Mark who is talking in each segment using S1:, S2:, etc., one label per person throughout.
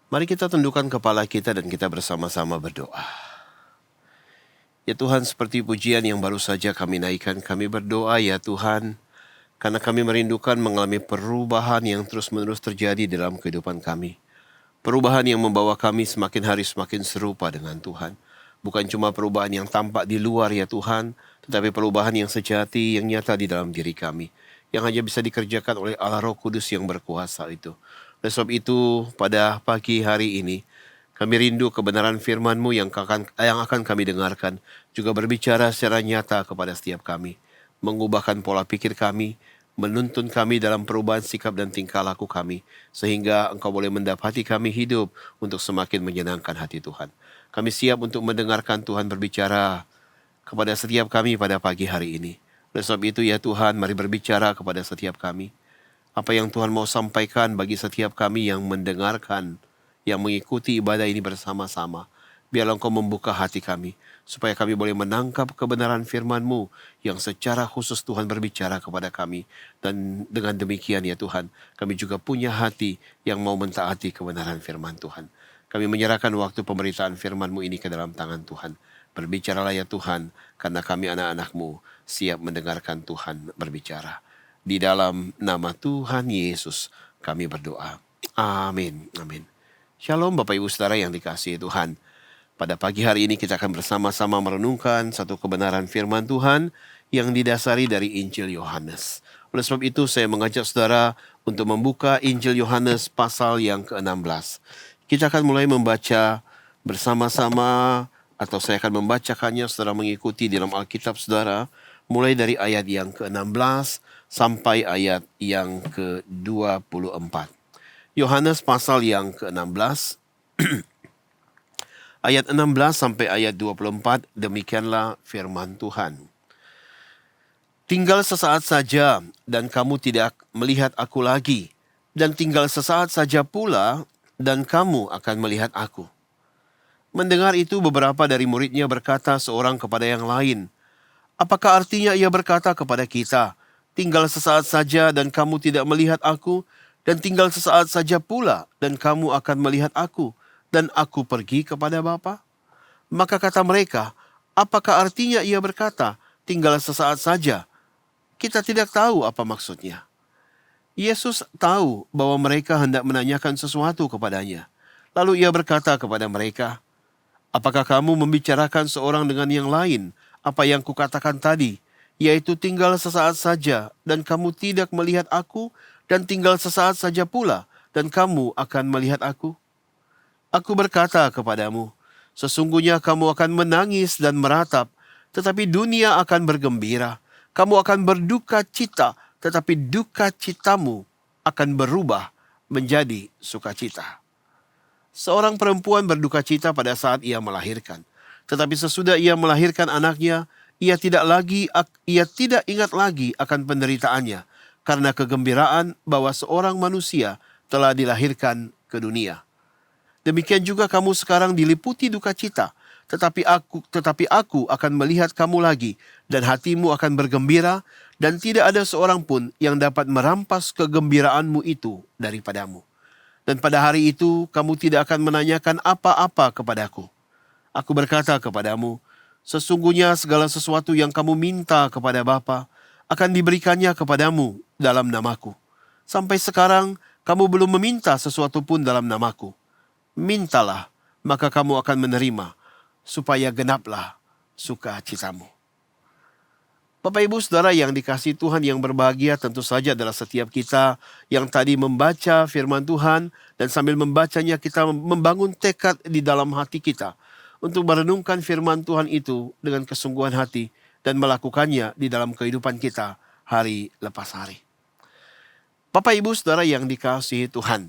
S1: Mari kita tundukkan kepala kita dan kita bersama-sama berdoa. Ya Tuhan, seperti pujian yang baru saja kami naikkan, kami berdoa ya Tuhan, karena kami merindukan mengalami perubahan yang terus-menerus terjadi dalam kehidupan kami. Perubahan yang membawa kami semakin hari semakin serupa dengan Tuhan. Bukan cuma perubahan yang tampak di luar ya Tuhan, tetapi perubahan yang sejati, yang nyata di dalam diri kami. Yang hanya bisa dikerjakan oleh Allah Roh Kudus yang berkuasa itu. Oleh sebab itu, pada pagi hari ini, kami rindu kebenaran firman-Mu yang akan kami dengarkan, juga berbicara secara nyata kepada setiap kami, mengubahkan pola pikir kami, menuntun kami dalam perubahan sikap dan tingkah laku kami, sehingga Engkau boleh mendapati kami hidup untuk semakin menyenangkan hati Tuhan. Kami siap untuk mendengarkan Tuhan berbicara kepada setiap kami pada pagi hari ini. Oleh sebab itu ya Tuhan, mari berbicara kepada setiap kami. Apa yang Tuhan mau sampaikan bagi setiap kami yang mendengarkan, yang mengikuti ibadah ini bersama-sama. Biarlah Engkau membuka hati kami, supaya kami boleh menangkap kebenaran firman-Mu yang secara khusus Tuhan berbicara kepada kami. Dan dengan demikian ya Tuhan, kami juga punya hati yang mau mentaati kebenaran firman Tuhan. Kami menyerahkan waktu pemberitaan firman-Mu ini ke dalam tangan Tuhan. Berbicaralah ya Tuhan, karena kami anak-anak-Mu siap mendengarkan Tuhan berbicara. Di dalam nama Tuhan Yesus kami berdoa. Amin. Amin. Shalom Bapak Ibu Saudara yang dikasihi Tuhan. Pada pagi hari ini kita akan bersama-sama merenungkan satu kebenaran firman Tuhan yang didasari dari Injil Yohanes. Oleh sebab itu saya mengajak saudara untuk membuka Injil Yohanes pasal yang ke-16. Kita akan mulai membaca bersama-sama, atau saya akan membacakannya, saudara mengikuti di dalam Alkitab saudara, mulai dari ayat yang ke-16 sampai ayat yang ke-24. Yohanes pasal yang ke-16, ayat 16 sampai ayat 24, demikianlah firman Tuhan. Tinggal sesaat saja dan kamu tidak melihat aku lagi, dan tinggal sesaat saja pula dan kamu akan melihat aku. Mendengar itu beberapa dari muridnya berkata seorang kepada yang lain, apakah artinya ia berkata kepada kita, tinggal sesaat saja dan kamu tidak melihat aku, dan tinggal sesaat saja pula dan kamu akan melihat aku, dan aku pergi kepada Bapa? Maka kata mereka, apakah artinya ia berkata, tinggal sesaat saja? Kita tidak tahu apa maksudnya. Yesus tahu bahwa mereka hendak menanyakan sesuatu kepadanya. Lalu ia berkata kepada mereka, apakah kamu membicarakan seorang dengan yang lain apa yang kukatakan tadi, yaitu tinggal sesaat saja dan kamu tidak melihat aku, dan tinggal sesaat saja pula dan kamu akan melihat aku? Aku berkata kepadamu, sesungguhnya kamu akan menangis dan meratap, tetapi dunia akan bergembira. Kamu akan berduka cita, tetapi duka citamu akan berubah menjadi sukacita. Seorang perempuan berduka cita pada saat ia melahirkan. Tetapi sesudah ia melahirkan anaknya, ia tidak ingat lagi akan penderitaannya, karena kegembiraan bahwa seorang manusia telah dilahirkan ke dunia. Demikian juga kamu sekarang diliputi duka cita, tetapi aku akan melihat kamu lagi, dan hatimu akan bergembira, dan tidak ada seorang pun yang dapat merampas kegembiraanmu itu daripadamu. Dan pada hari itu kamu tidak akan menanyakan apa-apa kepadaku. Aku berkata kepadamu, sesungguhnya segala sesuatu yang kamu minta kepada Bapa akan diberikannya kepadamu dalam namaku. Sampai sekarang kamu belum meminta sesuatu pun dalam namaku. Mintalah, maka kamu akan menerima, supaya genaplah sukacitamu. Bapak Ibu Saudara yang dikasihi Tuhan, yang berbahagia tentu saja adalah setiap kita yang tadi membaca firman Tuhan, dan sambil membacanya kita membangun tekad di dalam hati kita untuk merenungkan firman Tuhan itu dengan kesungguhan hati dan melakukannya di dalam kehidupan kita hari lepas hari. Bapak Ibu Saudara yang dikasihi Tuhan,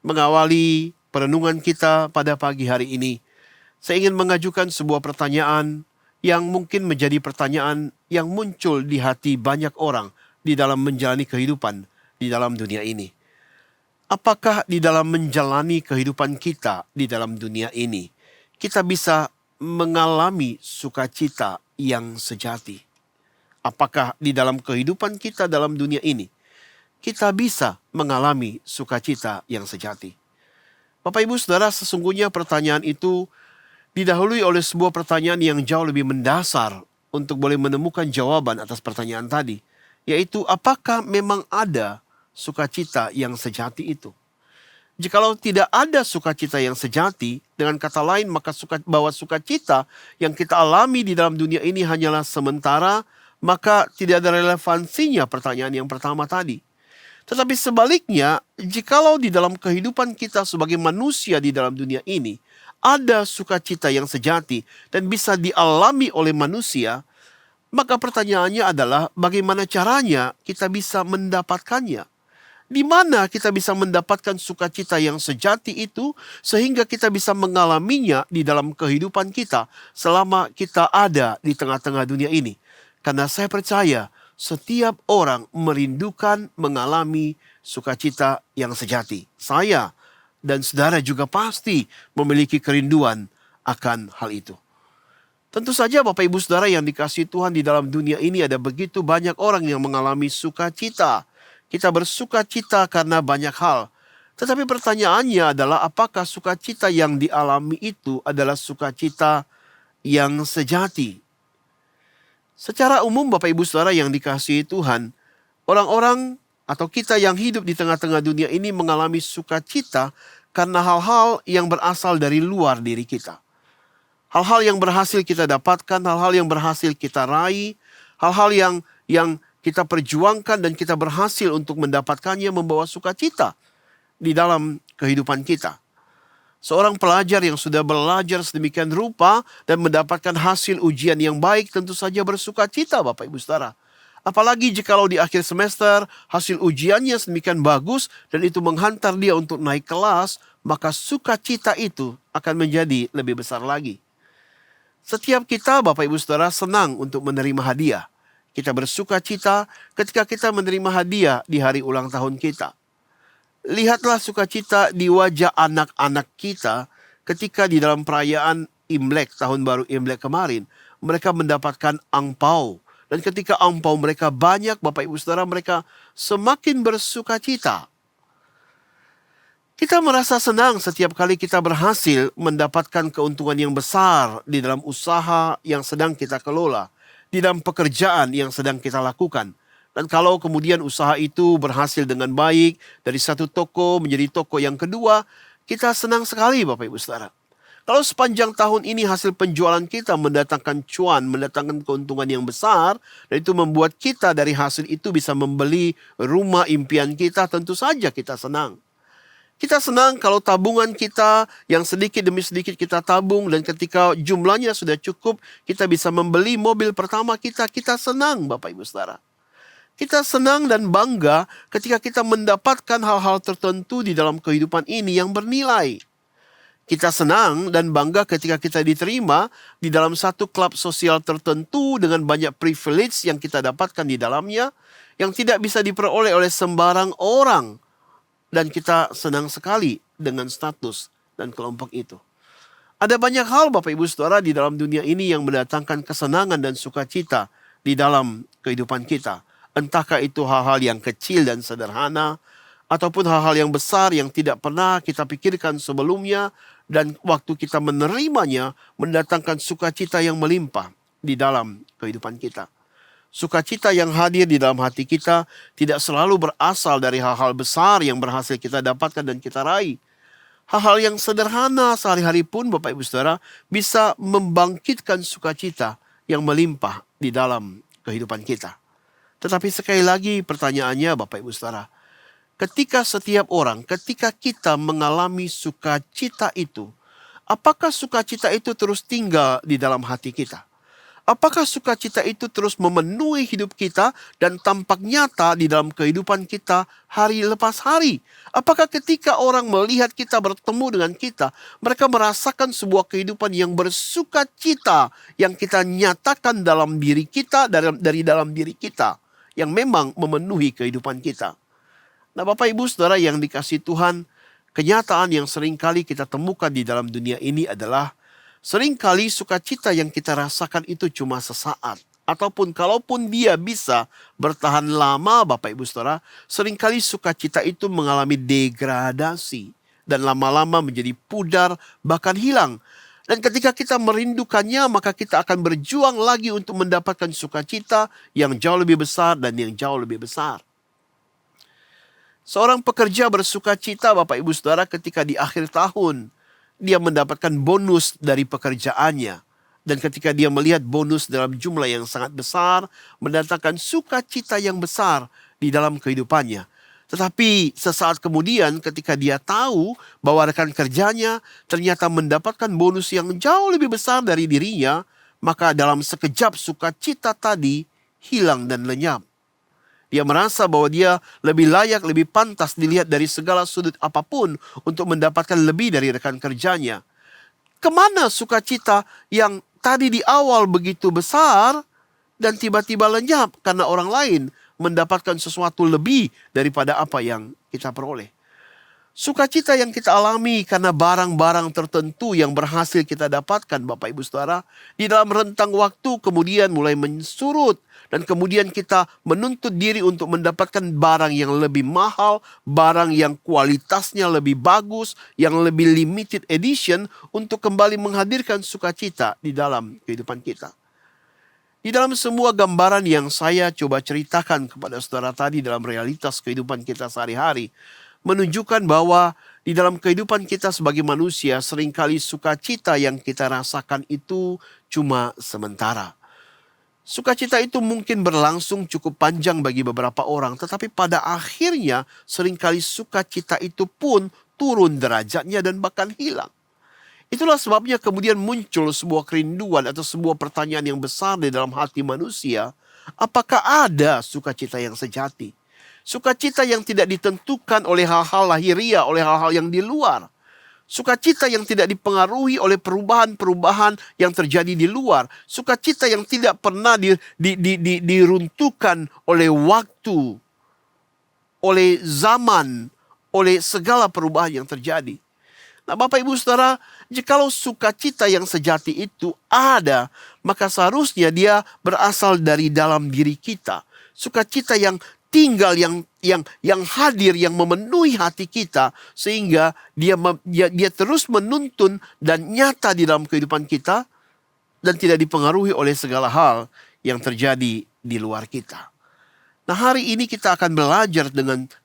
S1: mengawali perenungan kita pada pagi hari ini, saya ingin mengajukan sebuah pertanyaan yang mungkin menjadi pertanyaan yang muncul di hati banyak orang di dalam menjalani kehidupan di dalam dunia ini. Apakah di dalam menjalani kehidupan kita di dalam dunia ini, kita bisa mengalami sukacita yang sejati? Apakah di dalam kehidupan kita dalam dunia ini, kita bisa mengalami sukacita yang sejati? Bapak Ibu Saudara, sesungguhnya pertanyaan itu didahului oleh sebuah pertanyaan yang jauh lebih mendasar untuk boleh menemukan jawaban atas pertanyaan tadi, yaitu apakah memang ada sukacita yang sejati itu? Jikalau tidak ada sukacita yang sejati, dengan kata lain maka bahwa sukacita yang kita alami di dalam dunia ini hanyalah sementara, maka tidak ada relevansinya pertanyaan yang pertama tadi. Tetapi sebaliknya, jikalau di dalam kehidupan kita sebagai manusia di dalam dunia ini, ada sukacita yang sejati dan bisa dialami oleh manusia, maka pertanyaannya adalah bagaimana caranya kita bisa mendapatkannya? Di mana kita bisa mendapatkan sukacita yang sejati itu sehingga kita bisa mengalaminya di dalam kehidupan kita selama kita ada di tengah-tengah dunia ini. Karena saya percaya setiap orang merindukan mengalami sukacita yang sejati. Saya dan saudara juga pasti memiliki kerinduan akan hal itu. Tentu saja Bapak Ibu Saudara yang dikasihi Tuhan, di dalam dunia ini ada begitu banyak orang yang mengalami sukacita. Kita bersukacita karena banyak hal. Tetapi pertanyaannya adalah apakah sukacita yang dialami itu adalah sukacita yang sejati? Secara umum Bapak Ibu Saudara yang dikasihi Tuhan, orang-orang atau kita yang hidup di tengah-tengah dunia ini mengalami sukacita karena hal-hal yang berasal dari luar diri kita. Hal-hal yang berhasil kita dapatkan, hal-hal yang berhasil kita raih, hal-hal yang kita perjuangkan dan kita berhasil untuk mendapatkannya membawa sukacita di dalam kehidupan kita. Seorang pelajar yang sudah belajar sedemikian rupa dan mendapatkan hasil ujian yang baik tentu saja bersukacita Bapak Ibu Saudara. Apalagi jikalau di akhir semester hasil ujiannya sedemikian bagus dan itu menghantar dia untuk naik kelas, maka sukacita itu akan menjadi lebih besar lagi. Setiap kita Bapak Ibu Saudara senang untuk menerima hadiah. Kita bersukacita ketika kita menerima hadiah di hari ulang tahun kita. Lihatlah sukacita di wajah anak-anak kita ketika di dalam perayaan Imlek, tahun baru Imlek kemarin, mereka mendapatkan angpau. Dan ketika angpau mereka banyak, Bapak Ibu Saudara, mereka semakin bersukacita. Kita merasa senang setiap kali kita berhasil mendapatkan keuntungan yang besar di dalam usaha yang sedang kita kelola, di dalam pekerjaan yang sedang kita lakukan. Dan kalau kemudian usaha itu berhasil dengan baik, dari satu toko menjadi toko yang kedua, kita senang sekali Bapak Ibu Saudara. Kalau sepanjang tahun ini hasil penjualan kita mendatangkan cuan, mendatangkan keuntungan yang besar, dan itu membuat kita dari hasil itu bisa membeli rumah impian kita, tentu saja kita senang. Kita senang kalau tabungan kita yang sedikit demi sedikit kita tabung dan ketika jumlahnya sudah cukup, kita bisa membeli mobil pertama kita. Kita senang Bapak Ibu Saudara. Kita senang dan bangga ketika kita mendapatkan hal-hal tertentu di dalam kehidupan ini yang bernilai. Kita senang dan bangga ketika kita diterima di dalam satu klub sosial tertentu dengan banyak privilege yang kita dapatkan di dalamnya, yang tidak bisa diperoleh oleh sembarang orang. Dan kita senang sekali dengan status dan kelompok itu. Ada banyak hal Bapak Ibu Saudara di dalam dunia ini yang mendatangkan kesenangan dan sukacita di dalam kehidupan kita. Entahkah itu hal-hal yang kecil dan sederhana, ataupun hal-hal yang besar yang tidak pernah kita pikirkan sebelumnya, dan waktu kita menerimanya mendatangkan sukacita yang melimpah di dalam kehidupan kita. Sukacita yang hadir di dalam hati kita tidak selalu berasal dari hal-hal besar yang berhasil kita dapatkan dan kita raih. Hal-hal yang sederhana sehari-hari pun Bapak Ibu Saudara bisa membangkitkan sukacita yang melimpah di dalam kehidupan kita. Tetapi sekali lagi pertanyaannya Bapak Ibu Saudara, ketika kita mengalami sukacita itu, apakah sukacita itu terus tinggal di dalam hati kita? Apakah sukacita itu terus memenuhi hidup kita dan tampak nyata di dalam kehidupan kita hari lepas hari? Apakah ketika orang melihat kita bertemu dengan kita, mereka merasakan sebuah kehidupan yang bersukacita yang kita nyatakan dalam diri kita, dari dalam diri kita, yang memang memenuhi kehidupan kita? Nah Bapak Ibu Saudara yang dikasihi Tuhan, kenyataan yang seringkali kita temukan di dalam dunia ini adalah seringkali sukacita yang kita rasakan itu cuma sesaat. Ataupun kalaupun dia bisa bertahan lama Bapak Ibu Saudara, seringkali sukacita itu mengalami degradasi. dan lama-lama menjadi pudar, bahkan hilang. Dan ketika kita merindukannya, maka kita akan berjuang lagi untuk mendapatkan sukacita yang jauh lebih besar dan yang jauh lebih besar. Seorang pekerja bersukacita, Bapak Ibu Saudara, ketika di akhir tahun dia mendapatkan bonus dari pekerjaannya. Dan ketika dia melihat bonus dalam jumlah yang sangat besar, mendatangkan sukacita yang besar di dalam kehidupannya. Tetapi sesaat kemudian ketika dia tahu bahwa rekan kerjanya ternyata mendapatkan bonus yang jauh lebih besar dari dirinya, maka dalam sekejap sukacita tadi hilang dan lenyap. Dia merasa bahwa dia lebih layak, lebih pantas dilihat dari segala sudut apapun untuk mendapatkan lebih dari rekan kerjanya. Kemana sukacita yang tadi di awal begitu besar dan tiba-tiba lenyap karena orang lain mendapatkan sesuatu lebih daripada apa yang kita peroleh. Sukacita yang kita alami karena barang-barang tertentu yang berhasil kita dapatkan, Bapak Ibu Saudara, di dalam rentang waktu kemudian mulai mensurut. Dan kemudian kita menuntut diri untuk mendapatkan barang yang lebih mahal, barang yang kualitasnya lebih bagus, yang lebih limited edition untuk kembali menghadirkan sukacita di dalam kehidupan kita. Di dalam semua gambaran yang saya coba ceritakan kepada saudara tadi dalam realitas kehidupan kita sehari-hari, menunjukkan bahwa di dalam kehidupan kita sebagai manusia seringkali sukacita yang kita rasakan itu cuma sementara. Sukacita itu mungkin berlangsung cukup panjang bagi beberapa orang, tetapi pada akhirnya seringkali sukacita itu pun turun derajatnya dan bahkan hilang. Itulah sebabnya kemudian muncul sebuah kerinduan atau sebuah pertanyaan yang besar di dalam hati manusia. Apakah ada sukacita yang sejati? Sukacita yang tidak ditentukan oleh hal-hal lahiriah, oleh hal-hal yang di luar. Sukacita yang tidak dipengaruhi oleh perubahan-perubahan yang terjadi di luar. Sukacita yang tidak pernah diruntuhkan oleh waktu, oleh zaman, oleh segala perubahan yang terjadi. Nah, Bapak Ibu Saudara, jikalau sukacita yang sejati itu ada, maka seharusnya dia berasal dari dalam diri kita. Sukacita yang tinggal, yang hadir, yang memenuhi hati kita, sehingga dia terus menuntun dan nyata di dalam kehidupan kita dan tidak dipengaruhi oleh segala hal yang terjadi di luar kita. Nah, hari ini kita akan belajar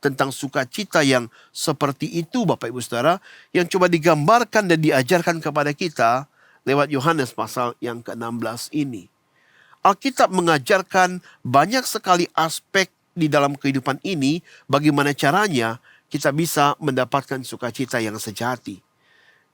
S1: tentang sukacita yang seperti itu, Bapak Ibu Saudara, yang coba digambarkan dan diajarkan kepada kita lewat Yohanes pasal yang ke-16 ini. Alkitab mengajarkan banyak sekali aspek di dalam kehidupan ini, bagaimana caranya kita bisa mendapatkan sukacita yang sejati.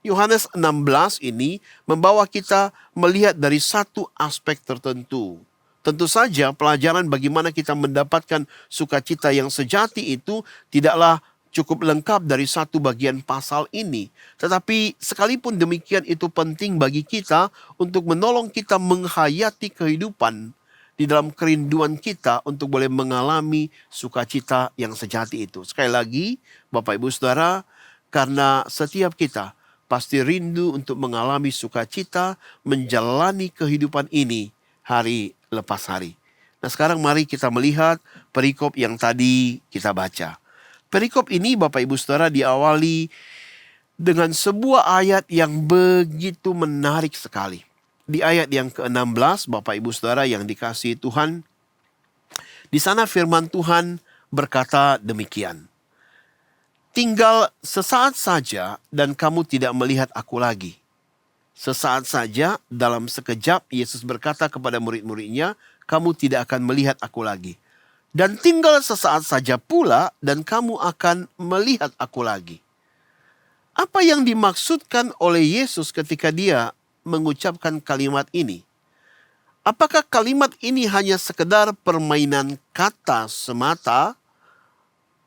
S1: Yohanes 16 ini membawa kita melihat dari satu aspek tertentu. Tentu saja pelajaran bagaimana kita mendapatkan sukacita yang sejati itu tidaklah cukup lengkap dari satu bagian pasal ini. Tetapi sekalipun demikian itu penting bagi kita untuk menolong kita menghayati kehidupan di dalam kerinduan kita untuk boleh mengalami sukacita yang sejati itu. Sekali lagi, Bapak Ibu Saudara, karena setiap kita pasti rindu untuk mengalami sukacita, menjalani kehidupan ini hari lepas hari. Nah, sekarang mari kita melihat perikop yang tadi kita baca. Perikop ini, Bapak Ibu Saudara, diawali dengan sebuah ayat yang begitu menarik sekali. Di ayat yang ke-16, Bapak Ibu Saudara yang dikasihi Tuhan, di sana firman Tuhan berkata demikian. Tinggal sesaat saja dan kamu tidak melihat aku lagi. Sesaat saja, dalam sekejap, Yesus berkata kepada murid-muridnya, kamu tidak akan melihat aku lagi. Dan tinggal sesaat saja pula, dan kamu akan melihat aku lagi. Apa yang dimaksudkan oleh Yesus ketika dia mengucapkan kalimat ini? Apakah kalimat ini hanya sekedar permainan kata semata?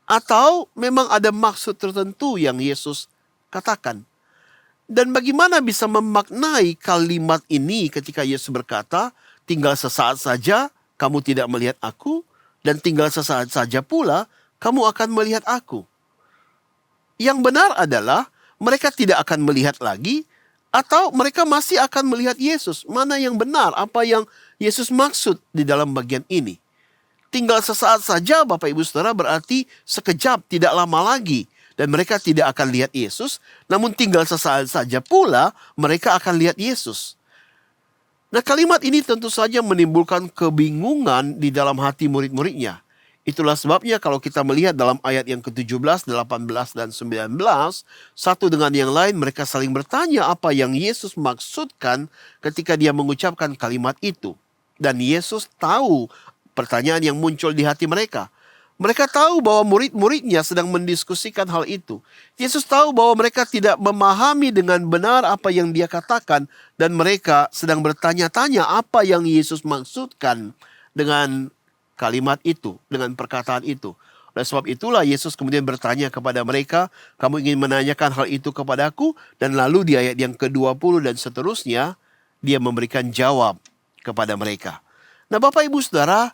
S1: Atau memang ada maksud tertentu yang Yesus katakan? Dan bagaimana bisa memaknai kalimat ini ketika Yesus berkata, tinggal sesaat saja kamu tidak melihat aku, dan tinggal sesaat saja pula kamu akan melihat aku. Yang benar adalah mereka tidak akan melihat lagi, atau mereka masih akan melihat Yesus. Mana yang benar? Apa yang Yesus maksud di dalam bagian ini? Tinggal sesaat saja, Bapak Ibu Saudara, berarti sekejap, tidak lama lagi. dan mereka tidak akan lihat Yesus, namun tinggal sesaat saja pula mereka akan lihat Yesus. Nah, kalimat ini tentu saja menimbulkan kebingungan di dalam hati murid-muridnya. Itulah sebabnya kalau kita melihat dalam ayat yang ke-17, 18, dan 19, satu dengan yang lain mereka saling bertanya apa yang Yesus maksudkan ketika dia mengucapkan kalimat itu. Dan Yesus tahu pertanyaan yang muncul di hati mereka. Mereka tahu bahwa murid-muridnya sedang mendiskusikan hal itu. Yesus tahu bahwa mereka tidak memahami dengan benar apa yang dia katakan, dan mereka sedang bertanya-tanya apa yang Yesus maksudkan dengan kalimat itu, dengan perkataan itu. Oleh sebab itulah Yesus kemudian bertanya kepada mereka, kamu ingin menanyakan hal itu kepadaku? Dan lalu di ayat yang ke-20 dan seterusnya, dia memberikan jawab kepada mereka. Nah, Bapak Ibu Saudara,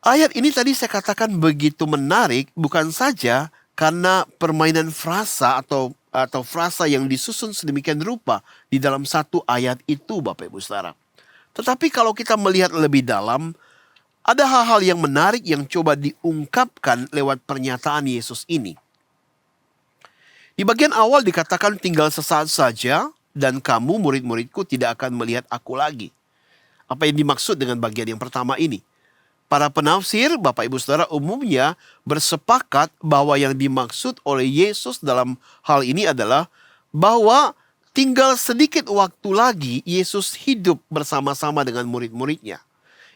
S1: ayat ini tadi saya katakan begitu menarik, bukan saja karena permainan frasa atau frasa yang disusun sedemikian rupa di dalam satu ayat itu, Bapak Ibu Saudara. Tetapi kalau kita melihat lebih dalam, ada hal-hal yang menarik yang coba diungkapkan lewat pernyataan Yesus ini. Di bagian awal dikatakan tinggal sesaat saja dan kamu murid-muridku tidak akan melihat aku lagi. Apa yang dimaksud dengan bagian yang pertama ini? Para penafsir, Bapak Ibu Saudara, umumnya bersepakat bahwa yang dimaksud oleh Yesus dalam hal ini adalah bahwa tinggal sedikit waktu lagi Yesus hidup bersama-sama dengan murid-muridnya.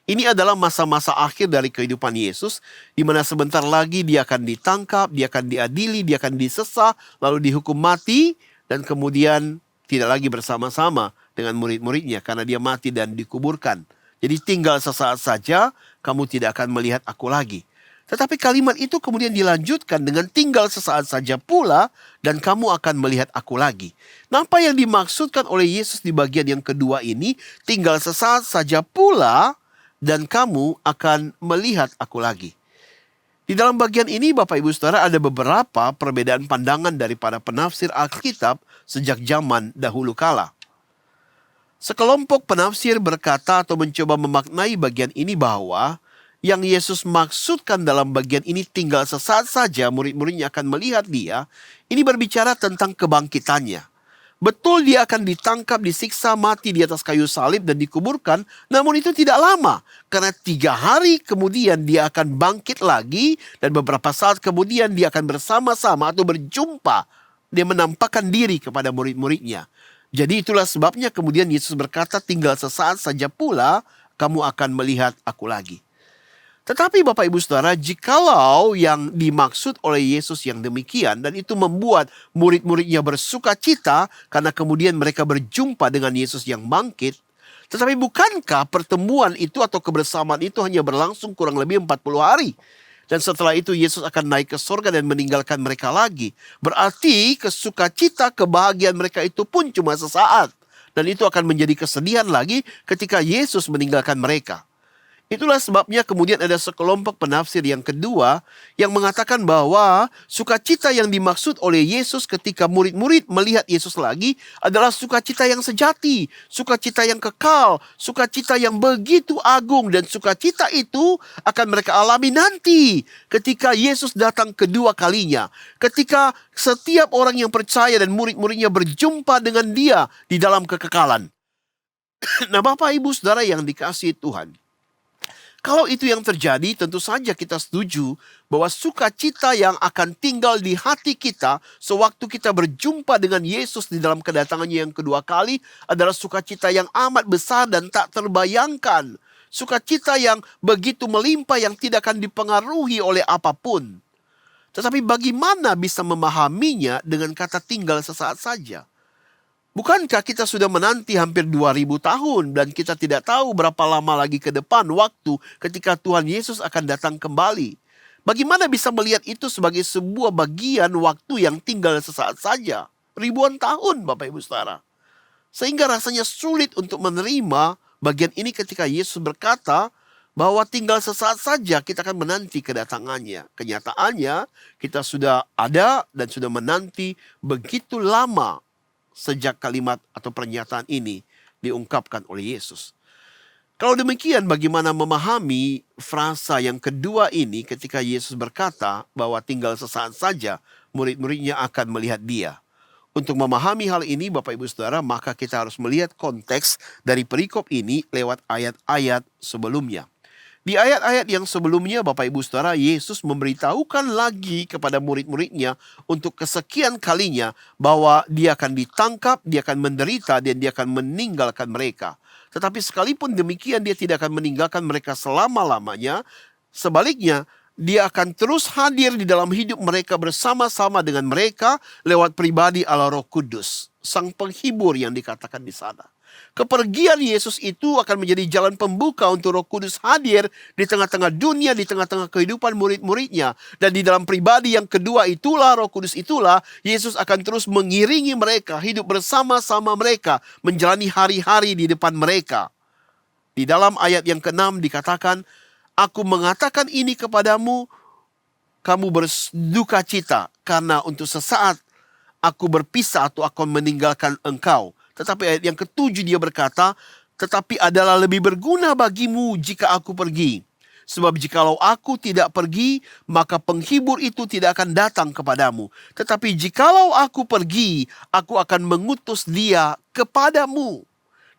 S1: Ini adalah masa-masa akhir dari kehidupan Yesus, di mana sebentar lagi dia akan ditangkap, dia akan diadili, dia akan disesah, lalu dihukum mati, dan kemudian tidak lagi bersama-sama dengan murid-muridnya karena dia mati dan dikuburkan. Jadi tinggal sesaat saja, kamu tidak akan melihat aku lagi. Tetapi kalimat itu kemudian dilanjutkan dengan tinggal sesaat saja pula, dan kamu akan melihat aku lagi. Nah, apa yang dimaksudkan oleh Yesus di bagian yang kedua ini, tinggal sesaat saja pula, dan kamu akan melihat aku lagi. Di dalam bagian ini Bapak Ibu Saudara ada beberapa perbedaan pandangan dari para penafsir Alkitab sejak zaman dahulu kala. Sekelompok penafsir berkata atau mencoba memaknai bagian ini bahwa yang Yesus maksudkan dalam bagian ini tinggal sesaat saja murid-muridnya akan melihat dia, ini berbicara tentang kebangkitannya. Betul dia akan ditangkap, disiksa, mati di atas kayu salib dan dikuburkan. Namun itu tidak lama. Karena 3 hari kemudian dia akan bangkit lagi. Dan beberapa saat kemudian dia akan bersama-sama atau berjumpa. Dia menampakkan diri kepada murid-muridnya. Jadi itulah sebabnya kemudian Yesus berkata, tinggal sesaat saja pula kamu akan melihat aku lagi. Tetapi Bapak Ibu Saudara, jikalau yang dimaksud oleh Yesus yang demikian dan itu membuat murid-muridnya bersuka cita karena kemudian mereka berjumpa dengan Yesus yang bangkit, tetapi bukankah pertemuan itu atau kebersamaan itu hanya berlangsung kurang lebih 40 hari? Dan setelah itu Yesus akan naik ke surga dan meninggalkan mereka lagi. Berarti kesukacita, kebahagiaan mereka itu pun cuma sesaat. Dan itu akan menjadi kesedihan lagi ketika Yesus meninggalkan mereka. Itulah sebabnya kemudian ada sekelompok penafsir yang kedua yang mengatakan bahwa sukacita yang dimaksud oleh Yesus ketika murid-murid melihat Yesus lagi adalah sukacita yang sejati, sukacita yang kekal, sukacita yang begitu agung, dan sukacita itu akan mereka alami nanti ketika Yesus datang kedua kalinya, ketika setiap orang yang percaya dan murid-muridnya berjumpa dengan dia di dalam kekekalan. Nah, Bapak Ibu Saudara yang dikasihi Tuhan, kalau itu yang terjadi, tentu saja kita setuju bahwa sukacita yang akan tinggal di hati kita sewaktu kita berjumpa dengan Yesus di dalam kedatangannya yang kedua kali adalah sukacita yang amat besar dan tak terbayangkan. Sukacita yang begitu melimpah yang tidak akan dipengaruhi oleh apapun. Tetapi bagaimana bisa memahaminya dengan kata tinggal sesaat saja? Bukankah kita sudah menanti hampir 2000 tahun dan kita tidak tahu berapa lama lagi ke depan waktu ketika Tuhan Yesus akan datang kembali? Bagaimana bisa melihat itu sebagai sebuah bagian waktu yang tinggal sesaat saja? Ribuan tahun, Bapak Ibu Saudara. Sehingga rasanya sulit untuk menerima bagian ini ketika Yesus berkata bahwa tinggal sesaat saja kita akan menanti kedatangannya. Kenyataannya kita sudah ada dan sudah menanti begitu lama sejak kalimat atau pernyataan ini diungkapkan oleh Yesus. Kalau demikian, bagaimana memahami frasa yang kedua ini ketika Yesus berkata bahwa tinggal sesaat saja murid-muridnya akan melihat Dia? Untuk memahami hal ini, Bapak Ibu Saudara, maka kita harus melihat konteks dari perikop ini lewat ayat-ayat sebelumnya. Di ayat-ayat yang sebelumnya, Bapak Ibu Saudara, Yesus memberitahukan lagi kepada murid-muridnya untuk kesekian kalinya bahwa Dia akan ditangkap, Dia akan menderita, dan Dia akan meninggalkan mereka. Tetapi sekalipun demikian, Dia tidak akan meninggalkan mereka selama-lamanya. Sebaliknya, Dia akan terus hadir di dalam hidup mereka bersama-sama dengan mereka lewat pribadi Allah Roh Kudus, Sang Penghibur yang dikatakan di sana. Kepergian Yesus itu akan menjadi jalan pembuka untuk Roh Kudus hadir di tengah-tengah dunia, di tengah-tengah kehidupan murid-muridnya. Dan di dalam pribadi yang kedua itulah, Roh Kudus itulah, Yesus akan terus mengiringi mereka, hidup bersama-sama mereka, menjalani hari-hari di depan mereka. Di dalam ayat yang ke-6 dikatakan, Aku mengatakan ini kepadamu, kamu berduka cita, karena untuk sesaat aku berpisah atau akan meninggalkan engkau. Tetapi ayat yang ke-7 dia berkata, tetapi adalah lebih berguna bagimu jika aku pergi. Sebab jikalau aku tidak pergi, maka penghibur itu tidak akan datang kepadamu. Tetapi jikalau aku pergi, aku akan mengutus dia kepadamu.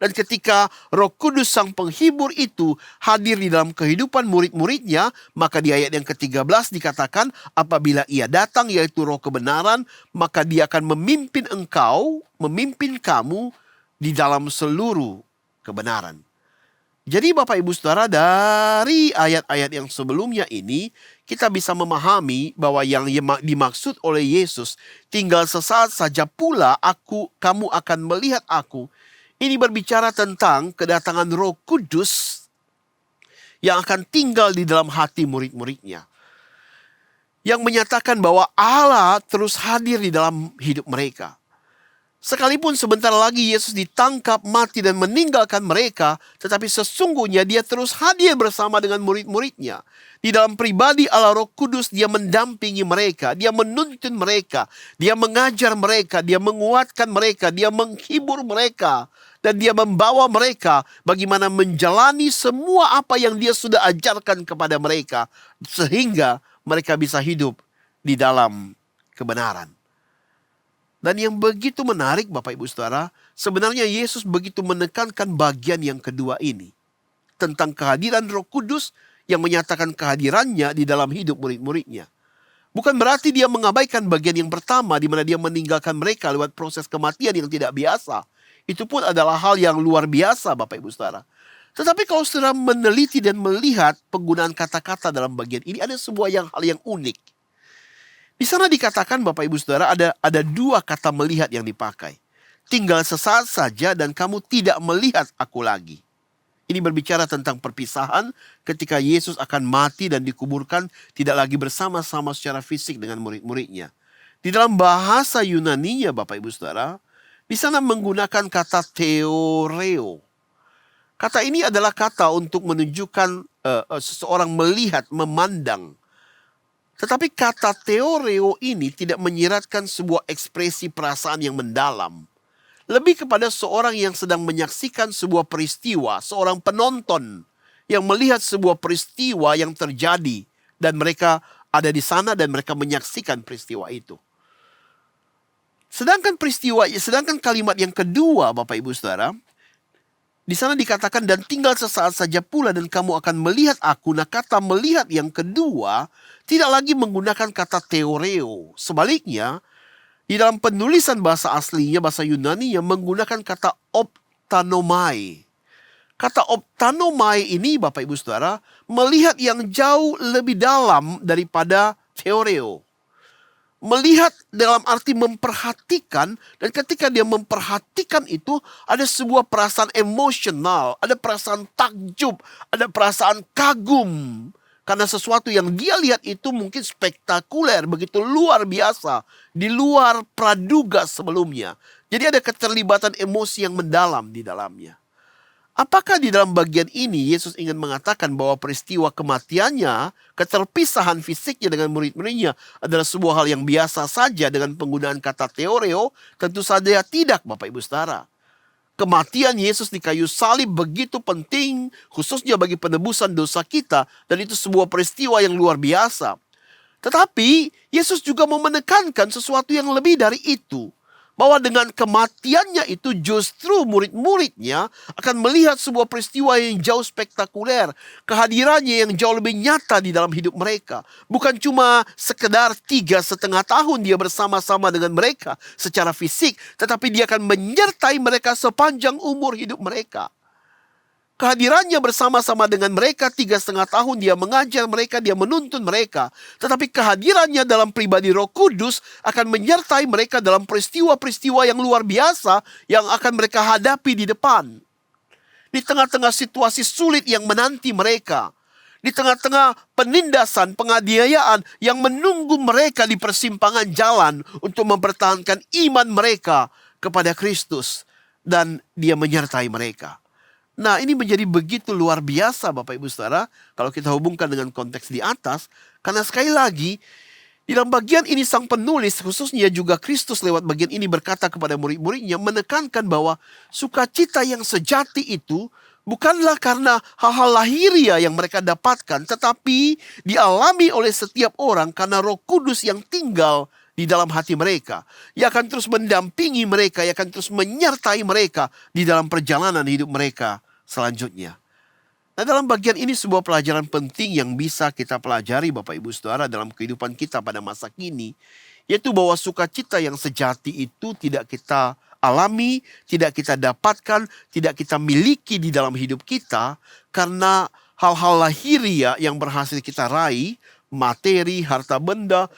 S1: Dan ketika Roh Kudus Sang Penghibur itu hadir di dalam kehidupan murid-muridnya, maka di ayat yang ke-13 dikatakan, apabila ia datang, yaitu Roh kebenaran, maka dia akan memimpin engkau, memimpin kamu di dalam seluruh kebenaran. Jadi Bapak Ibu Saudara, dari ayat-ayat yang sebelumnya ini, kita bisa memahami bahwa yang dimaksud oleh Yesus, tinggal sesaat saja pula kamu akan melihat aku. Ini berbicara tentang kedatangan Roh Kudus yang akan tinggal di dalam hati murid-muridnya. Yang menyatakan bahwa Allah terus hadir di dalam hidup mereka. Sekalipun sebentar lagi Yesus ditangkap, mati dan meninggalkan mereka, tetapi sesungguhnya dia terus hadir bersama dengan murid-muridnya. Di dalam pribadi Allah Roh Kudus, dia mendampingi mereka, dia menuntun mereka, dia mengajar mereka, dia menguatkan mereka, dia menghibur mereka. Dan dia membawa mereka bagaimana menjalani semua apa yang dia sudah ajarkan kepada mereka. Sehingga mereka bisa hidup di dalam kebenaran. Dan yang begitu menarik Bapak Ibu Saudara, sebenarnya Yesus begitu menekankan bagian yang kedua ini. Tentang kehadiran Roh Kudus yang menyatakan kehadirannya di dalam hidup murid-muridnya. Bukan berarti dia mengabaikan bagian yang pertama di mana dia meninggalkan mereka lewat proses kematian yang tidak biasa. Itu pun adalah hal yang luar biasa Bapak Ibu Saudara. Tetapi kalau saudara meneliti dan melihat penggunaan kata-kata dalam bagian ini, ada sebuah hal yang unik. Di sana dikatakan Bapak Ibu Saudara ada dua kata melihat yang dipakai. Tinggal sesaat saja dan kamu tidak melihat aku lagi. Ini berbicara tentang perpisahan ketika Yesus akan mati dan dikuburkan tidak lagi bersama-sama secara fisik dengan murid-muridnya. Di dalam bahasa Yunaninya Bapak Ibu Saudara, di sana menggunakan kata theoreo. Kata ini adalah kata untuk menunjukkan seseorang melihat, memandang. Tetapi kata theoreo ini tidak menyiratkan sebuah ekspresi perasaan yang mendalam. Lebih kepada seorang yang sedang menyaksikan sebuah peristiwa, seorang penonton yang melihat sebuah peristiwa yang terjadi. Dan mereka ada di sana dan mereka menyaksikan peristiwa itu. Sedangkan kalimat yang kedua Bapak Ibu Saudara, di sana dikatakan dan tinggal sesaat saja pula dan kamu akan melihat aku. Nah, kata melihat yang kedua tidak lagi menggunakan kata theoreo. Sebaliknya, di dalam penulisan bahasa aslinya, bahasa Yunani yang menggunakan kata optanomai. Kata optanomai ini Bapak Ibu Saudara, melihat yang jauh lebih dalam daripada theoreo. Melihat dalam arti memperhatikan, dan ketika dia memperhatikan itu ada sebuah perasaan emosional, ada perasaan takjub, ada perasaan kagum. Karena sesuatu yang dia lihat itu mungkin spektakuler, begitu luar biasa, di luar praduga sebelumnya. Jadi ada keterlibatan emosi yang mendalam di dalamnya. Apakah di dalam bagian ini Yesus ingin mengatakan bahwa peristiwa kematiannya, keterpisahan fisiknya dengan murid-muridnya adalah sebuah hal yang biasa saja dengan penggunaan kata theoreo? Tentu saja tidak Bapak Ibu Saudara. kematian Yesus di kayu salib begitu penting, khususnya bagi penebusan dosa kita, dan itu sebuah peristiwa yang luar biasa. Tetapi Yesus juga mau menekankan sesuatu yang lebih dari itu. Bahwa dengan kematiannya itu justru murid-muridnya akan melihat sebuah peristiwa yang jauh spektakuler. Kehadirannya yang jauh lebih nyata di dalam hidup mereka. Bukan cuma sekedar 3,5 tahun dia bersama-sama dengan mereka secara fisik. Tetapi dia akan menyertai mereka sepanjang umur hidup mereka. Kehadirannya bersama-sama dengan mereka 3,5 tahun, dia mengajar mereka, dia menuntun mereka. Tetapi kehadirannya dalam pribadi Roh Kudus akan menyertai mereka dalam peristiwa-peristiwa yang luar biasa yang akan mereka hadapi di depan. Di tengah-tengah situasi sulit yang menanti mereka. Di tengah-tengah penindasan, penganiayaan yang menunggu mereka di persimpangan jalan untuk mempertahankan iman mereka kepada Kristus. Dan dia menyertai mereka. Nah, ini menjadi begitu luar biasa Bapak Ibu Saudara kalau kita hubungkan dengan konteks di atas. Karena sekali lagi, di dalam bagian ini sang penulis, khususnya juga Kristus lewat bagian ini berkata kepada murid-muridnya, menekankan bahwa sukacita yang sejati itu bukanlah karena hal-hal lahiriah yang mereka dapatkan, tetapi dialami oleh setiap orang karena Roh Kudus yang tinggal di dalam hati mereka. Ia akan terus mendampingi mereka, ia akan terus menyertai mereka di dalam perjalanan hidup mereka selanjutnya. Nah, dalam bagian ini sebuah pelajaran penting yang bisa kita pelajari Bapak Ibu Saudara dalam kehidupan kita pada masa kini, yaitu bahwa sukacita yang sejati itu tidak kita alami, tidak kita dapatkan, tidak kita miliki di dalam hidup kita karena hal-hal lahiriah yang berhasil kita raih, materi, harta benda,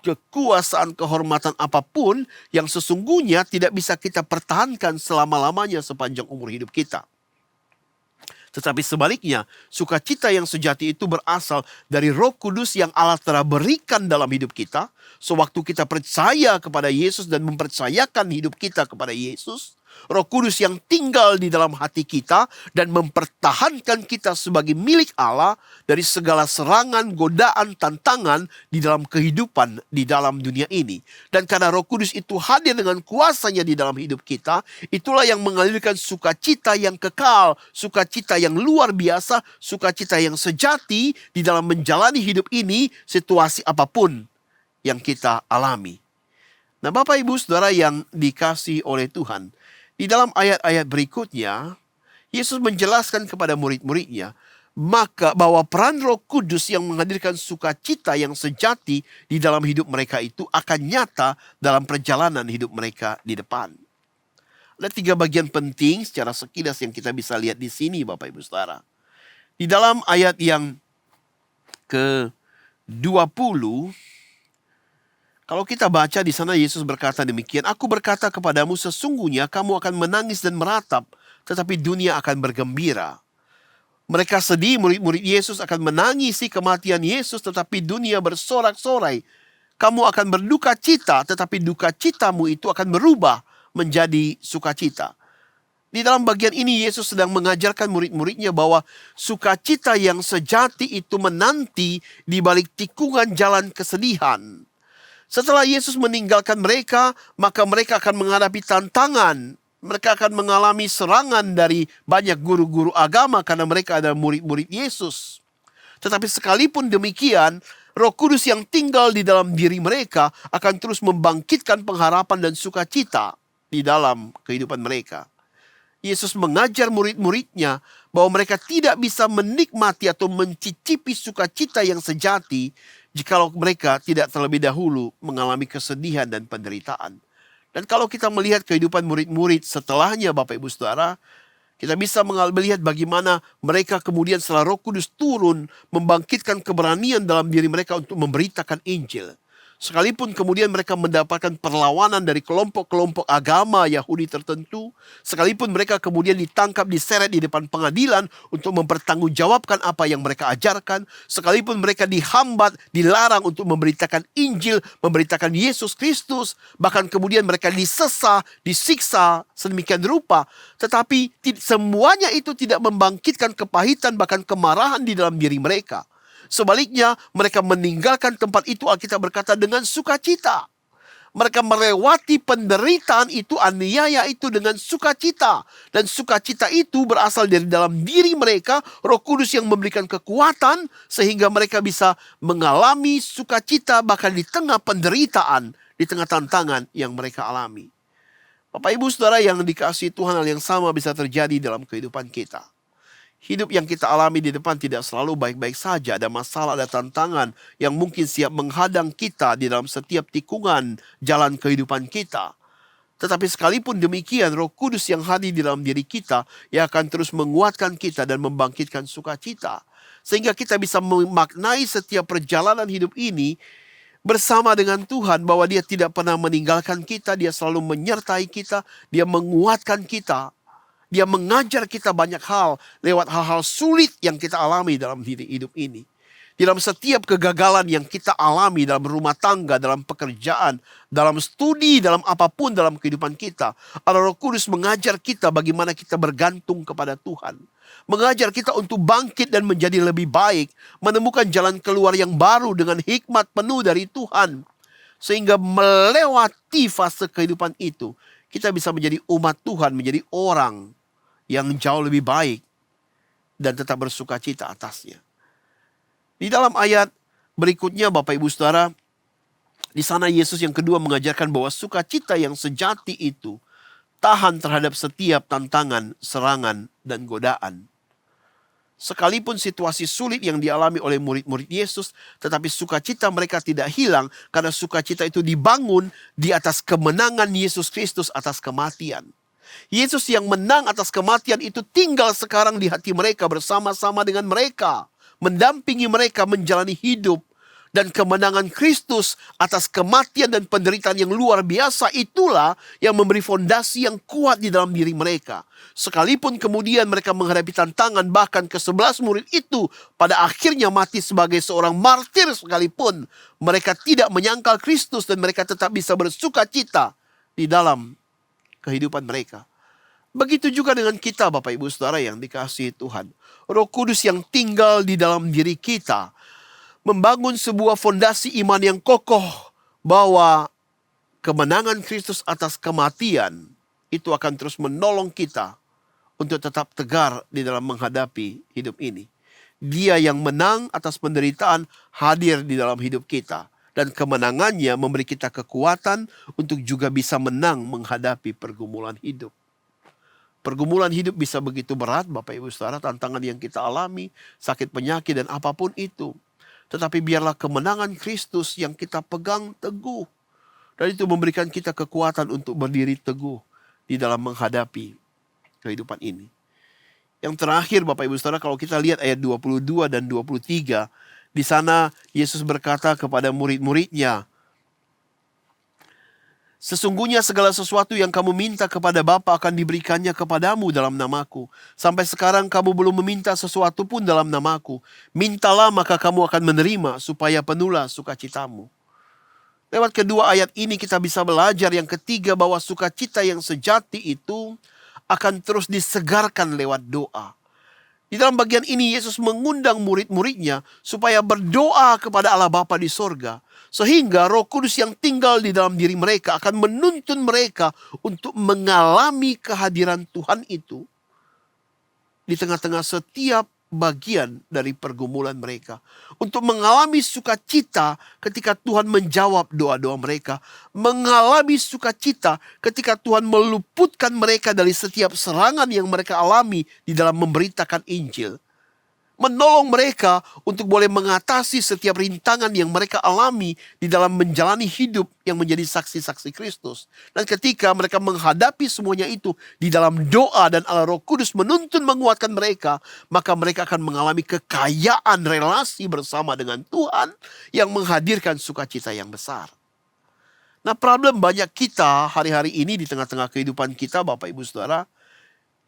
S1: kekuasaan, kehormatan apapun yang sesungguhnya tidak bisa kita pertahankan selama-lamanya sepanjang umur hidup kita. Tetapi sebaliknya, sukacita yang sejati itu berasal dari Roh Kudus yang Allah telah berikan dalam hidup kita. Sewaktu kita percaya kepada Yesus dan mempercayakan hidup kita kepada Yesus, Roh Kudus yang tinggal di dalam hati kita dan mempertahankan kita sebagai milik Allah dari segala serangan, godaan, tantangan di dalam kehidupan di dalam dunia ini. Dan karena Roh Kudus itu hadir dengan kuasanya di dalam hidup kita, itulah yang mengalirkan sukacita yang kekal, sukacita yang luar biasa, sukacita yang sejati di dalam menjalani hidup ini, situasi apapun yang kita alami. Nah, Bapak Ibu Saudara yang dikasihi oleh Tuhan, di dalam ayat-ayat berikutnya, Yesus menjelaskan kepada murid-muridnya maka bahwa peran Roh Kudus yang menghadirkan sukacita yang sejati di dalam hidup mereka itu akan nyata dalam perjalanan hidup mereka di depan. Ada 3 bagian penting secara sekilas yang kita bisa lihat di sini Bapak Ibu Saudara. Di dalam ayat yang ke-20, kalau kita baca di sana Yesus berkata demikian, "Aku berkata kepadamu sesungguhnya kamu akan menangis dan meratap, tetapi dunia akan bergembira." Mereka sedih, murid-murid Yesus akan menangisi kematian Yesus, tetapi dunia bersorak-sorai. Kamu akan berduka cita, tetapi duka citamu itu akan berubah menjadi sukacita. Di dalam bagian ini Yesus sedang mengajarkan murid-muridnya bahwa sukacita yang sejati itu menanti di balik tikungan jalan kesedihan. Setelah Yesus meninggalkan mereka, maka mereka akan menghadapi tantangan. Mereka akan mengalami serangan dari banyak guru-guru agama karena mereka adalah murid-murid Yesus. Tetapi sekalipun demikian, Roh Kudus yang tinggal di dalam diri mereka akan terus membangkitkan pengharapan dan sukacita di dalam kehidupan mereka. Yesus mengajar murid-muridnya bahwa mereka tidak bisa menikmati atau mencicipi sukacita yang sejati jikalau mereka tidak terlebih dahulu mengalami kesedihan dan penderitaan. Dan kalau kita melihat kehidupan murid-murid setelahnya Bapak Ibu Saudara, kita bisa melihat bagaimana mereka kemudian setelah Roh Kudus turun membangkitkan keberanian dalam diri mereka untuk memberitakan Injil. Sekalipun kemudian mereka mendapatkan perlawanan dari kelompok-kelompok agama Yahudi tertentu, sekalipun mereka kemudian ditangkap, diseret di depan pengadilan untuk mempertanggungjawabkan apa yang mereka ajarkan, sekalipun mereka dihambat, dilarang untuk memberitakan Injil, memberitakan Yesus Kristus, bahkan kemudian mereka disesah, disiksa sedemikian rupa, tetapi semuanya itu tidak membangkitkan kepahitan bahkan kemarahan di dalam diri mereka. Sebaliknya, mereka meninggalkan tempat itu, Alkitab berkata, dengan sukacita. Mereka melewati penderitaan itu, aniaya itu dengan sukacita. Dan sukacita itu berasal dari dalam diri mereka, Roh Kudus yang memberikan kekuatan sehingga mereka bisa mengalami sukacita bahkan di tengah penderitaan, di tengah tantangan yang mereka alami. Bapak Ibu Saudara yang dikasihi Tuhan, hal yang sama bisa terjadi dalam kehidupan kita. Hidup yang kita alami di depan tidak selalu baik-baik saja. Ada masalah, ada tantangan yang mungkin siap menghadang kita di dalam setiap tikungan jalan kehidupan kita. Tetapi sekalipun demikian, Roh Kudus yang hadir di dalam diri kita yang akan terus menguatkan kita dan membangkitkan sukacita. Sehingga kita bisa memaknai setiap perjalanan hidup ini bersama dengan Tuhan, bahwa Dia tidak pernah meninggalkan kita, Dia selalu menyertai kita, Dia menguatkan kita. Dia mengajar kita banyak hal lewat hal-hal sulit yang kita alami dalam hidup ini. Dalam setiap kegagalan yang kita alami dalam rumah tangga, dalam pekerjaan, dalam studi, dalam apapun dalam kehidupan kita, Roh Kudus mengajar kita bagaimana kita bergantung kepada Tuhan. Mengajar kita untuk bangkit dan menjadi lebih baik, menemukan jalan keluar yang baru dengan hikmat penuh dari Tuhan. Sehingga melewati fase kehidupan itu, kita bisa menjadi umat Tuhan, menjadi orang yang jauh lebih baik dan tetap bersukacita atasnya. Di dalam ayat berikutnya Bapak Ibu Saudara, di sana Yesus yang kedua mengajarkan bahwa sukacita yang sejati itu tahan terhadap setiap tantangan, serangan, dan godaan. Sekalipun situasi sulit yang dialami oleh murid-murid Yesus, tetapi sukacita mereka tidak hilang karena sukacita itu dibangun di atas kemenangan Yesus Kristus atas kematian. Yesus yang menang atas kematian itu tinggal sekarang di hati mereka bersama-sama dengan mereka. Mendampingi mereka menjalani hidup. Dan kemenangan Kristus atas kematian dan penderitaan yang luar biasa itulah yang memberi fondasi yang kuat di dalam diri mereka. Sekalipun kemudian mereka menghadapi tantangan, bahkan ke-11 murid itu pada akhirnya mati sebagai seorang martir sekalipun, mereka tidak menyangkal Kristus dan mereka tetap bisa bersuka cita di dalam kehidupan mereka. Begitu juga dengan kita Bapak Ibu Saudara yang dikasihi Tuhan. Roh Kudus yang tinggal di dalam diri kita membangun sebuah fondasi iman yang kokoh bahwa kemenangan Kristus atas kematian itu akan terus menolong kita untuk tetap tegar di dalam menghadapi hidup ini. Dia yang menang atas penderitaan hadir di dalam hidup kita. Dan kemenangannya memberi kita kekuatan untuk juga bisa menang menghadapi pergumulan hidup. Pergumulan hidup bisa begitu berat Bapak Ibu Saudara, tantangan yang kita alami, sakit penyakit dan apapun itu. Tetapi biarlah kemenangan Kristus yang kita pegang teguh. Dan itu memberikan kita kekuatan untuk berdiri teguh di dalam menghadapi kehidupan ini. Yang terakhir Bapak Ibu Saudara, kalau kita lihat ayat 22 dan 23, di sana Yesus berkata kepada murid-muridnya, sesungguhnya segala sesuatu yang kamu minta kepada Bapa akan diberikannya kepadamu dalam namaku. Sampai sekarang kamu belum meminta sesuatu pun dalam namaku. Mintalah maka kamu akan menerima supaya penuhlah sukacitamu. Lewat kedua ayat ini kita bisa belajar yang ketiga bahwa sukacita yang sejati itu akan terus disegarkan lewat doa. Di dalam bagian ini Yesus mengundang murid-muridnya supaya berdoa kepada Allah Bapa di sorga. Sehingga Roh Kudus yang tinggal di dalam diri mereka akan menuntun mereka untuk mengalami kehadiran Tuhan itu di tengah-tengah setiap bagian dari pergumulan mereka. Untuk mengalami sukacita ketika Tuhan menjawab doa-doa mereka. Mengalami sukacita ketika Tuhan meluputkan mereka dari setiap serangan yang mereka alami di dalam memberitakan Injil. Menolong mereka untuk boleh mengatasi setiap rintangan yang mereka alami di dalam menjalani hidup yang menjadi saksi-saksi Kristus. Dan ketika mereka menghadapi semuanya itu di dalam doa dan Allah Roh Kudus menuntun menguatkan mereka, maka mereka akan mengalami kekayaan relasi bersama dengan Tuhan yang menghadirkan sukacita yang besar. Nah, problem banyak kita hari-hari ini di tengah-tengah kehidupan kita Bapak Ibu Saudara,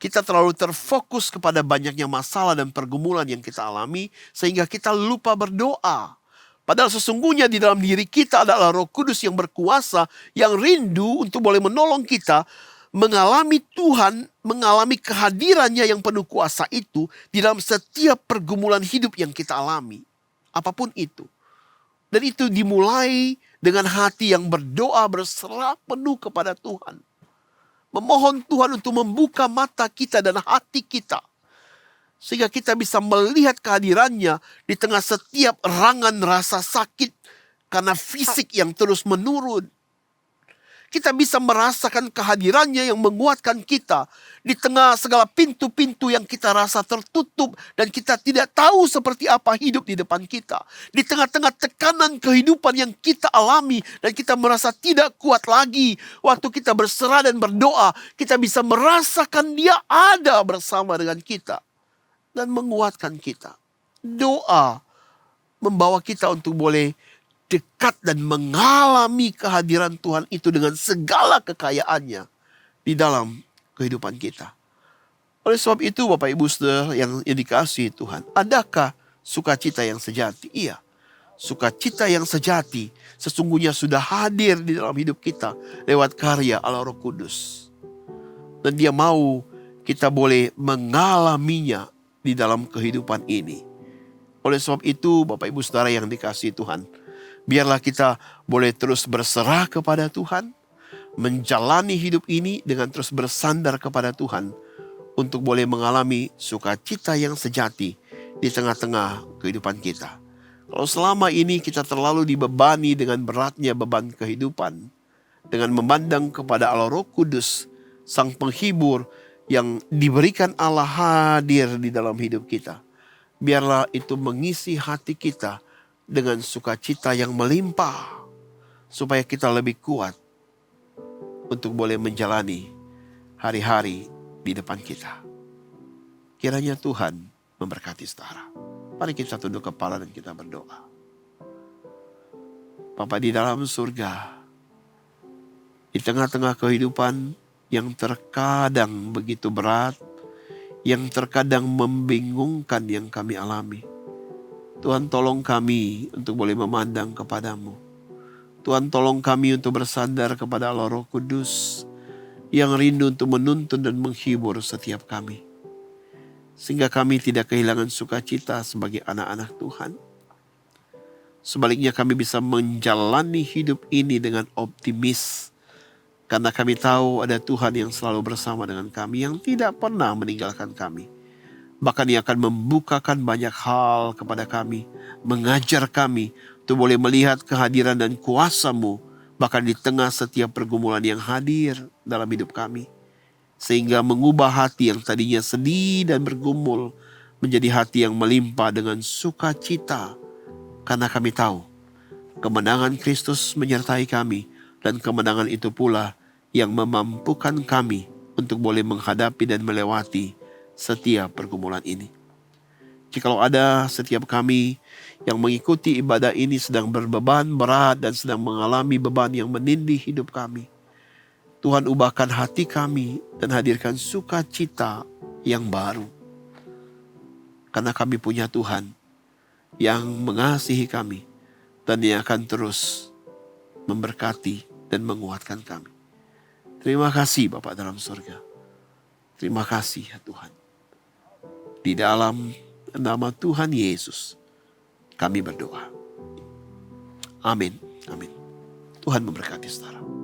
S1: kita terlalu terfokus kepada banyaknya masalah dan pergumulan yang kita alami sehingga kita lupa berdoa. Padahal sesungguhnya di dalam diri kita adalah Roh Kudus yang berkuasa, yang rindu untuk boleh menolong kita mengalami Tuhan, mengalami kehadirannya yang penuh kuasa itu di dalam setiap pergumulan hidup yang kita alami. Apapun itu. Dan itu dimulai dengan hati yang berdoa berserah penuh kepada Tuhan. Memohon Tuhan untuk membuka mata kita dan hati kita, sehingga kita bisa melihat kehadirannya di tengah setiap erangan rasa sakit karena fisik yang terus menurun. Kita bisa merasakan kehadirannya yang menguatkan kita di tengah segala pintu-pintu yang kita rasa tertutup dan kita tidak tahu seperti apa hidup di depan kita. Di tengah-tengah tekanan kehidupan yang kita alami dan kita merasa tidak kuat lagi. Waktu kita berserah dan berdoa, kita bisa merasakan Dia ada bersama dengan kita dan menguatkan kita. Doa membawa kita untuk boleh dekat dan mengalami kehadiran Tuhan itu dengan segala kekayaannya di dalam kehidupan kita. Oleh sebab itu Bapak Ibu Saudara yang dikasihi Tuhan, adakah sukacita yang sejati? Iya, sukacita yang sejati sesungguhnya sudah hadir di dalam hidup kita lewat karya Allah Roh Kudus. Dan Dia mau kita boleh mengalaminya di dalam kehidupan ini. Oleh sebab itu Bapak Ibu Saudara yang dikasihi Tuhan, biarlah kita boleh terus berserah kepada Tuhan, menjalani hidup ini dengan terus bersandar kepada Tuhan untuk boleh mengalami sukacita yang sejati di tengah-tengah kehidupan kita. Kalau selama ini kita terlalu dibebani dengan beratnya beban kehidupan, dengan memandang kepada Allah Roh Kudus, Sang Penghibur yang diberikan Allah hadir di dalam hidup kita, biarlah itu mengisi hati kita dengan sukacita yang melimpah, supaya kita lebih kuat untuk boleh menjalani hari-hari di depan kita. Kiranya Tuhan memberkati saudara. Mari kita tunduk kepala dan kita berdoa. Bapa di dalam surga, di tengah-tengah kehidupan yang terkadang begitu berat, yang terkadang membingungkan yang kami alami, Tuhan tolong kami untuk boleh memandang kepadamu. Tuhan tolong kami untuk bersandar kepada Allah Roh Kudus yang rindu untuk menuntun dan menghibur setiap kami. Sehingga kami tidak kehilangan sukacita sebagai anak-anak Tuhan. Sebaliknya kami bisa menjalani hidup ini dengan optimis. Karena kami tahu ada Tuhan yang selalu bersama dengan kami, yang tidak pernah meninggalkan kami. Bahkan Ia akan membukakan banyak hal kepada kami, mengajar kami untuk boleh melihat kehadiran dan kuasa-Mu, bahkan di tengah setiap pergumulan yang hadir dalam hidup kami. Sehingga mengubah hati yang tadinya sedih dan bergumul menjadi hati yang melimpah dengan sukacita. Karena kami tahu kemenangan Kristus menyertai kami, dan kemenangan itu pula yang memampukan kami untuk boleh menghadapi dan melewati setiap pergumulan ini. Jikalau ada setiap kami yang mengikuti ibadah ini sedang berbeban berat dan sedang mengalami beban yang menindih hidup kami, Tuhan ubahkan hati kami dan hadirkan sukacita yang baru. Karena kami punya Tuhan yang mengasihi kami dan yang akan terus memberkati dan menguatkan kami. Terima kasih Bapa dalam surga. Terima kasih ya Tuhan. Di dalam nama Tuhan Yesus kami berdoa. Amin. Amin. Tuhan memberkati saudara.